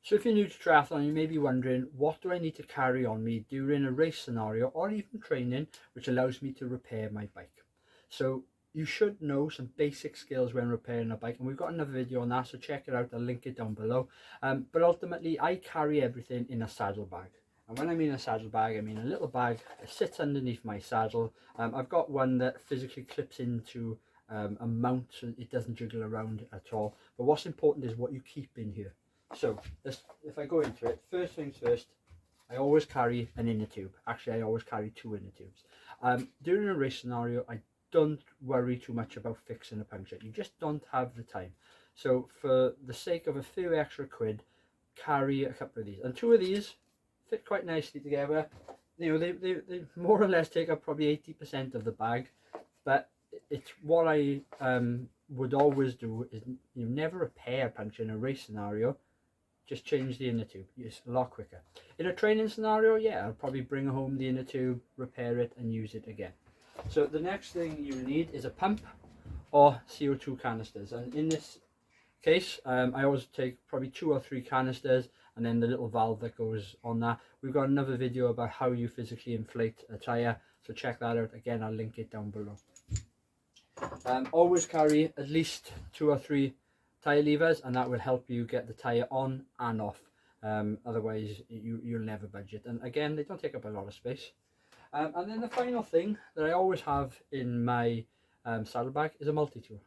So if you're new to triathlon, you may be wondering, what do I need to carry on me during a race scenario or even training, which allows me to repair my bike? So you should know some basic skills when repairing a bike, and we've got another video on that, so check it out. I'll link it down below. But ultimately, I carry everything in a saddle bag. And when I mean a saddle bag, I mean a little bag that sits underneath my saddle. I've got one that physically clips into a mount so it doesn't jiggle around at all. But what's important is what you keep in here. So if I go into it, first things first, I always carry an inner tube. Actually, I always carry two inner tubes. During a race scenario, I don't worry too much about fixing a puncture. You just don't have the time. So for the sake of a few extra quid, carry a couple of these. And two of these fit quite nicely together. You know, they more or less take up probably 80% of the bag. But it's what I would always do is, you never repair a puncture in a race scenario. Just change the inner tube. It's a lot quicker. In a training scenario, yeah, I'll probably bring home the inner tube, repair it, and use it again. So the next thing you need is a pump or CO2 canisters. And in this case, I always take probably 2 or 3 canisters, and then the little valve that goes on that. We've got another video about how you physically inflate a tyre, so check that out. Again, I'll link it down below. Always carry at least 2 or 3 tyre levers, and that will help you get the tyre on and off. Otherwise you'll never budget, and again, they don't take up a lot of space. And then the final thing that I always have in my saddle bag is a multi-tool.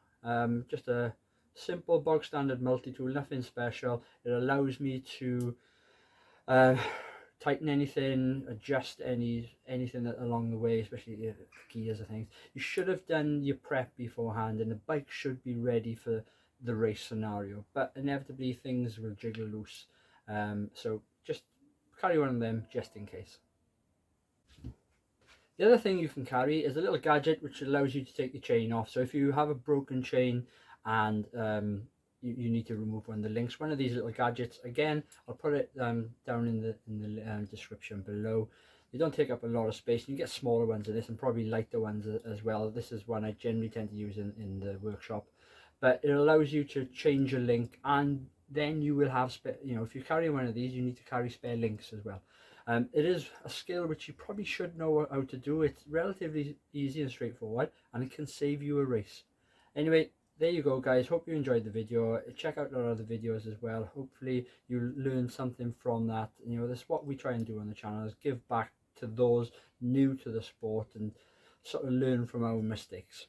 Just a simple bog standard multi-tool, nothing special. It allows me to tighten anything, adjust anything that along the way, especially gears and things. You should have done your prep beforehand, and the bike should be ready for the race scenario, but inevitably things will jiggle loose, so just carry one of them just in case. The other thing you can carry is a little gadget which allows you to take the chain off. So if you have a broken chain and you need to remove one of the links, one of these little gadgets, again, I'll put it down in the description below. They don't take up a lot of space. You get smaller ones of this and probably lighter ones as well. This is one I generally tend to use in the workshop. But it allows you to change a link, and then you will have you know, if you're carrying one of these, you need to carry spare links as well. It is a skill which you probably should know how to do. It's relatively easy and straightforward, and it can save you a race. Anyway, there you go, guys. Hope you enjoyed the video. Check out our other videos as well. Hopefully you learn something from that. You know, that's what we try and do on the channel, is give back to those new to the sport and sort of learn from our mistakes.